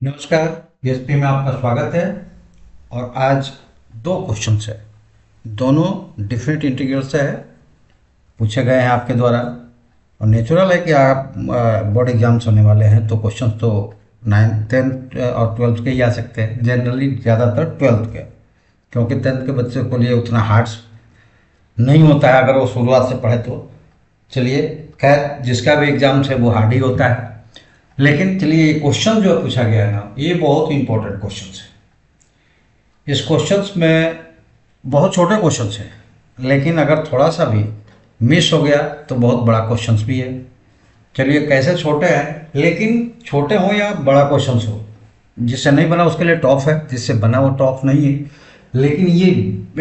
नमस्कार। एसपी में आपका स्वागत है। और आज दो क्वेश्चन है, दोनों डिफरेंट इंटीग्रल से है, पूछे गए हैं आपके द्वारा। और नेचुरल है कि आप बोर्ड एग्जाम्स होने वाले हैं तो क्वेश्चन तो 9th 10th और 12th के ही आ सकते हैं, जनरली ज़्यादातर 12th के, क्योंकि 10th के बच्चे को लिए उतना हार्ड्स नहीं होता है अगर वो शुरुआत से पढ़े तो। चलिए, खैर जिसका भी एग्जाम्स है वो हार्ड ही होता है। लेकिन चलिए, ये क्वेश्चन जो पूछा गया है ना, ये बहुत ही इंपॉर्टेंट क्वेश्चन है। इस क्वेश्चंस में बहुत छोटे क्वेश्चंस हैं, लेकिन अगर थोड़ा सा भी मिस हो गया तो बहुत बड़ा क्वेश्चंस भी है। चलिए, कैसे छोटे हैं, लेकिन छोटे हो या बड़ा क्वेश्चंस हो, जिससे नहीं बना उसके लिए टॉप है, जिससे बना वो टॉप नहीं है। लेकिन ये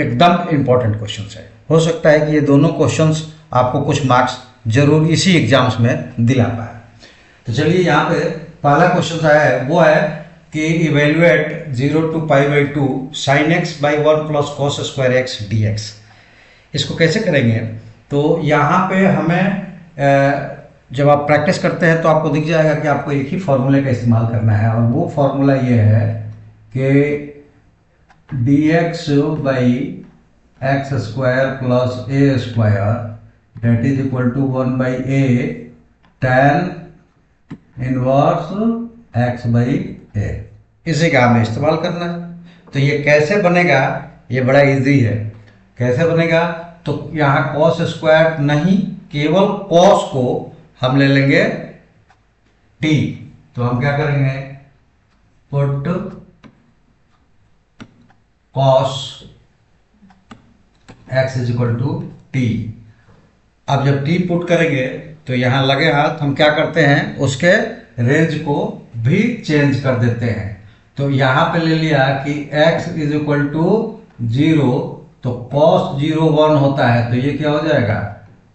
एकदम इम्पॉर्टेंट क्वेश्चंस है। हो सकता है कि ये दोनों क्वेश्चंस आपको कुछ मार्क्स जरूर इसी एग्जाम्स में दिला पाए। तो चलिए, यहाँ पे पहला क्वेश्चन आया है, वो है कि evaluate 0 to π/2 sin x by 1 plus cos square x dx। इसको कैसे करेंगे? तो यहाँ पे हमें जब आप प्रैक्टिस करते हैं तो आपको दिख जाएगा कि आपको एक ही फॉर्मूले का इस्तेमाल करना है, और वो फॉर्मूला ये है कि dx by x square plus a square that is equal to 1 by a tan inverse x by a. इसी का हमें इस्तेमाल करना है। तो ये कैसे बनेगा, ये बड़ा इजी है। कैसे बनेगा? तो यहाँ cos स्क्वायर नहीं, केवल cos को हम ले लेंगे t। तो हम क्या करेंगे, put cos x is equal to t। अब जब t पुट करेंगे तो यहाँ लगे हाथ हम क्या करते हैं, उसके रेंज को भी चेंज कर देते हैं। तो यहाँ पे ले लिया कि x इज इक्वल टू 0, तो cos 0 1 होता है, तो ये क्या हो जाएगा,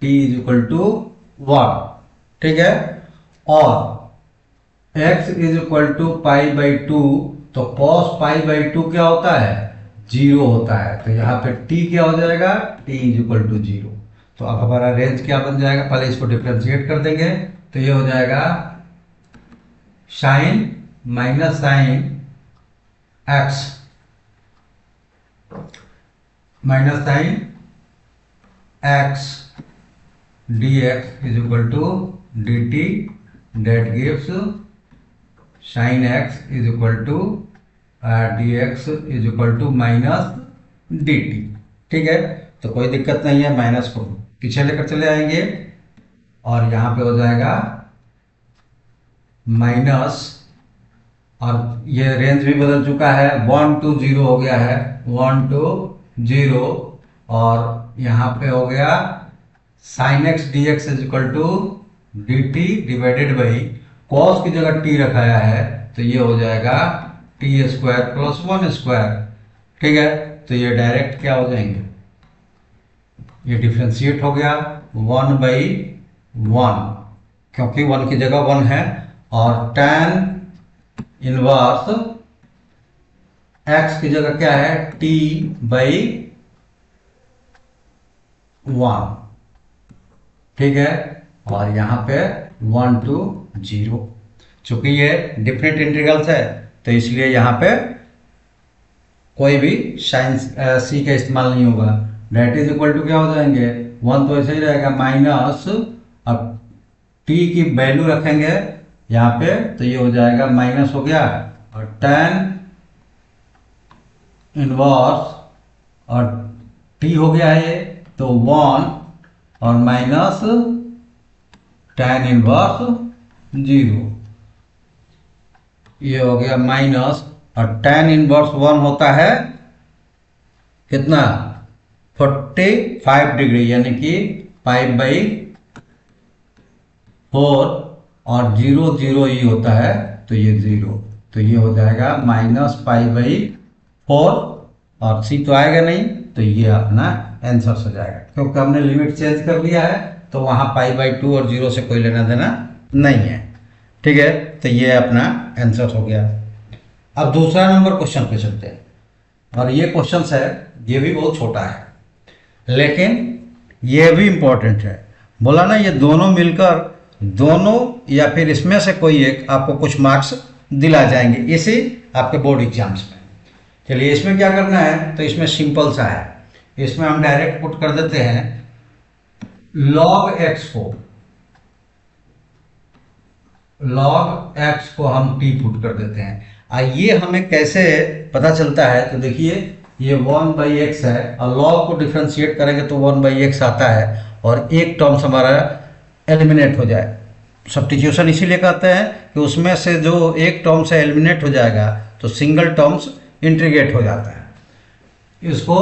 t इज इक्वल टू 1। ठीक है। और x इज इक्वल टू π/2, तो cos π/2 क्या होता है, 0 होता है। तो यहाँ पे t क्या हो जाएगा, t इज इक्वल टू 0। तो अब हमारा रेंज क्या बन जाएगा, पहले इसको डिफ्रेंशिएट कर देंगे। तो ये हो जाएगा sine minus sine x minus sine x d x is equal to d t, that gives sine x is equal to d x is equal to minus d t. ठीक है, तो कोई दिक्कत नहीं है, माइनस को पीछे लेकर चले आएंगे और यहाँ पे हो जाएगा माइनस, और ये रेंज भी बदल चुका है, 1 to 0 हो गया है, 1 to 0। और यहाँ पे हो गया sine x d x is equal to d t divided by cos की जगह टी रखाया है, तो ये हो जाएगा टी स्क्वायर प्लस 1 स्क्वायर। ठीक है, तो ये डायरेक्ट क्या हो जाएंगे, ये डिफ्रेंशिएट हो गया 1/1, क्योंकि 1 की जगह 1 है। और tan इनवर्स x की जगह क्या है, t/1। ठीक है, और यहाँ पे 1 to 0। चूंकि ये डिफरेंट इंटीग्रल्स है तो इसलिए यहाँ पे कोई भी साइन सी का इस्तेमाल नहीं होगा। डेट इज इक्वल टू क्या हो जाएंगे, 1 तो ऐसे ही रहेगा, माइनस, अब t की वैल्यू रखेंगे यहाँ पे, तो ये हो जाएगा माइनस हो गया, और tan इनवर्स और t हो गया है ये, तो 1 और माइनस tan इनवर्स 0, ये हो गया माइनस, और tan इनवर्स 1 होता है कितना, 45 डिग्री, यानी कि π/4, और 0 0 ही होता है, तो ये 0, तो ये हो जाएगा माइनस π/4, और c तो आएगा नहीं, तो ये अपना आंसर हो जाएगा। क्योंकि हमने लिमिट चेंज कर लिया है तो वहाँ π/2 और 0 से कोई लेना देना नहीं है। ठीक है, तो ये अपना आंसर हो गया। अब दूसरा नंबर क्वेश्चन पे चलते हैं, और ये क्वेश्चन है, ये भी बहुत छोटा है लेकिन ये भी इंपॉर्टेंट है। बोला ना, ये दोनों मिलकर, दोनों या फिर इसमें से कोई एक आपको कुछ मार्क्स दिला जाएंगे इसी आपके बोर्ड एग्जाम्स में। चलिए इसमें क्या करना है, तो इसमें सिंपल सा है, इसमें हम डायरेक्ट पुट कर देते हैं log x को हम t पुट कर देते हैं। ये हमें कैसे पता चलता है, तो देखिए ये 1/x है और log को डिफ्रेंशिएट करेंगे तो 1/x आता है और एक टर्म्स हमारा एलिमिनेट हो जाए। सब्स्टिट्यूशन इसीलिए कहते हैं कि उसमें से जो एक टर्म से एलिमिनेट हो जाएगा तो सिंगल टर्म्स इंटीग्रेट हो जाता है इसको।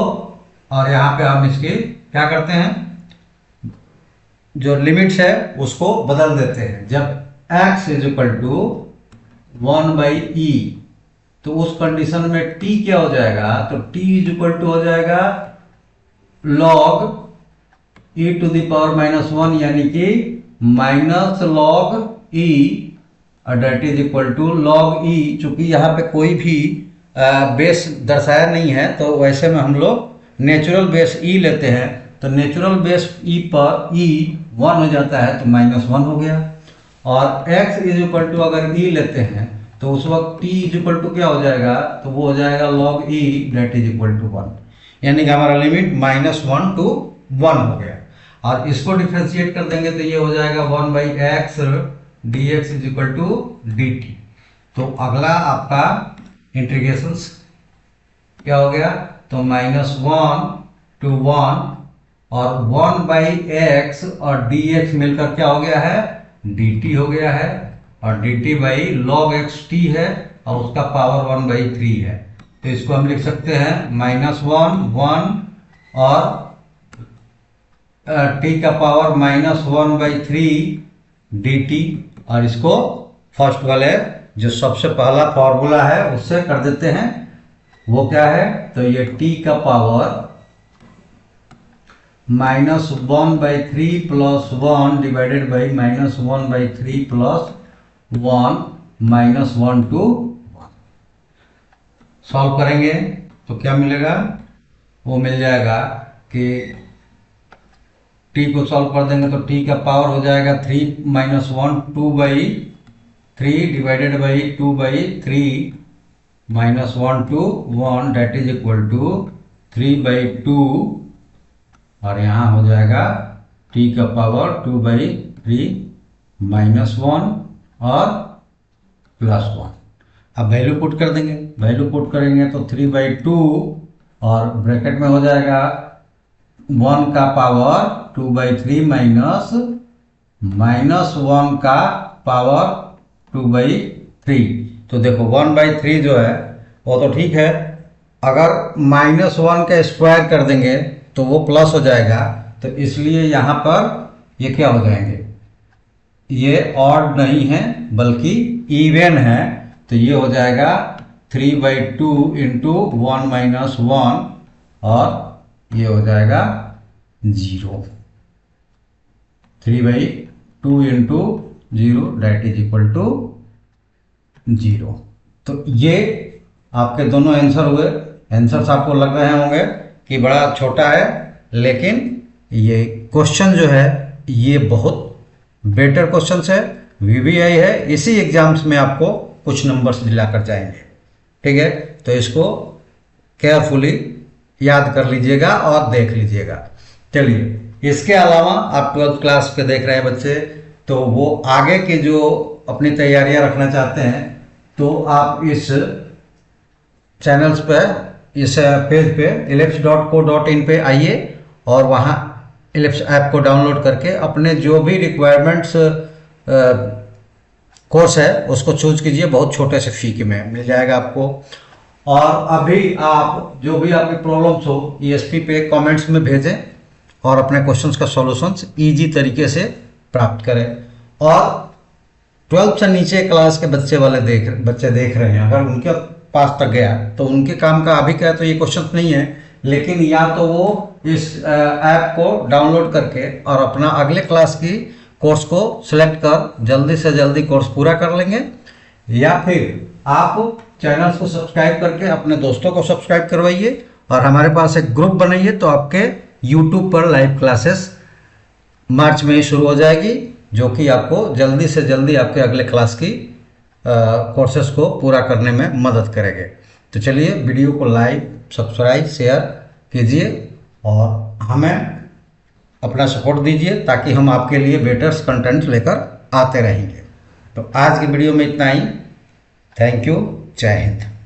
और यहाँ पे हम इसकी क्या करते हैं, जो लिमिट्स है उसको बदल देते हैं। जब x is equal to 1/e तो उस कंडीशन में t क्या हो जाएगा, तो t इज इक्वल टू हो जाएगा log e to the power -1 यानी कि minus log e that is equal to log e। चूंकि यहाँ पे कोई भी बेस दर्शाया नहीं है तो वैसे में हम लोग नेचुरल बेस e लेते हैं, तो नेचुरल बेस e पर e 1 हो जाता है तो -1 हो गया। और x इज इक्वल टू अगर e लेते हैं तो उस वक्त t इज इक्वल टू क्या हो जाएगा, तो वो हो जाएगा log e that is equal to 1, यानी कि हमारा लिमिट -1 to 1 हो गया। और इसको डिफ्रेंशिएट कर देंगे तो ये हो जाएगा 1/x dx is equal to dt। तो अगला आपका इंटीग्रेशन क्या हो गया, तो -1 to 1 और 1/x और dx मिलकर क्या हो गया है, dt हो गया है। और dt by log x t है और उसका पावर 1/3 है, तो इसको हम लिख सकते हैं -1 1 और t का पावर -1/3 dt। और इसको फर्स्ट वाले जो सबसे पहला फॉर्मूला है उससे कर देते हैं, वो क्या है, तो ये t का power -1/3 plus 1 divided by -1/3 plus 1 -1 to 1। Solve करेंगे तो क्या मिलेगा, वो मिल जाएगा कि t को सॉल्व कर देंगे तो t का पावर हो जाएगा 3 - 1 2/3 divided by 2/3 -1 to 1 that is equal to 3/2। और यहाँ हो जाएगा t का पावर 2/3 -1 और +1। अब वैल्यू पुट कर देंगे, वैल्यू पुट करेंगे तो 3/2 और ब्रैकेट में हो जाएगा 1 का पावर 2/3 माइनस 1 का पावर 2/3। तो देखो 1/3 जो है वो तो ठीक है, अगर -1 का स्क्वायर कर देंगे तो वो प्लस हो जाएगा, तो इसलिए यहाँ पर ये क्या हो जाएंगे, ये ऑड नहीं है बल्कि इवन है, तो ये हो जाएगा 3/2 इंटू 1 - 1 और ये हो जाएगा 0। 3/2 into 0 that is equal to 0। तो ये आपके दोनों आंसर हुए। आंसर्स आपको लग रहे होंगे कि बड़ा छोटा है, लेकिन ये क्वेश्चन जो है ये बहुत बेटर क्वेश्चन है, VBI है, इसी एग्जाम्स में आपको कुछ नंबर्स दिलाकर जाएंगे। ठीक है, तो इसको केयरफुली याद कर लीजिएगा और देख लीजिएगा। चलिए इसके अलावा आप 12th क्लास के देख रहे हैं बच्चे, तो वो आगे के जो अपनी तैयारियां रखना चाहते हैं तो आप इस चैनल्स पे, इस पेज पे ellipse.co.in पे आइए और वहाँ ellipse ऐप को डाउनलोड करके अपने जो भी रिक्वायरमेंट्स कोर्स है उसको चूज कीजिए। बहुत छोटे से फी में मिल जाएगा आपको। और अभी आप जो भी आपकी प्रॉब्लम्स हो ESP पे कमेंट्स में भेजें और अपने क्वेश्चंस का सॉल्यूशंस इजी तरीके से प्राप्त करें। और 12th से नीचे क्लास के बच्चे देख रहे हैं, अगर उनके पास तक गया तो उनके काम का अभी क्या, तो ये क्वेश्चन नहीं है, लेकिन या तो वो इस ऐप को डाउनलोड करके और अपना अगले क्लास की कोर्स को सिलेक्ट कर जल्दी से जल्दी कोर्स पूरा कर लेंगे, या फिर आप चैनल्स को सब्सक्राइब करके अपने दोस्तों को सब्सक्राइब करवाइए और हमारे पास एक ग्रुप बनाइए, तो आपके यूट्यूब पर लाइव क्लासेस मार्च में ही शुरू हो जाएगी, जो कि आपको जल्दी से जल्दी आपके अगले क्लास की कोर्सेस को पूरा करने में मदद करेंगे। तो चलिए वीडियो को लाइक, सब्सक्राइब, शेयर कीजिए और हमें अपना सपोर्ट दीजिए ताकि हम आपके लिए बेटर कंटेंट लेकर आते रहेंगे। तो आज की वीडियो में इतना ही। Thank you. जय हिंद।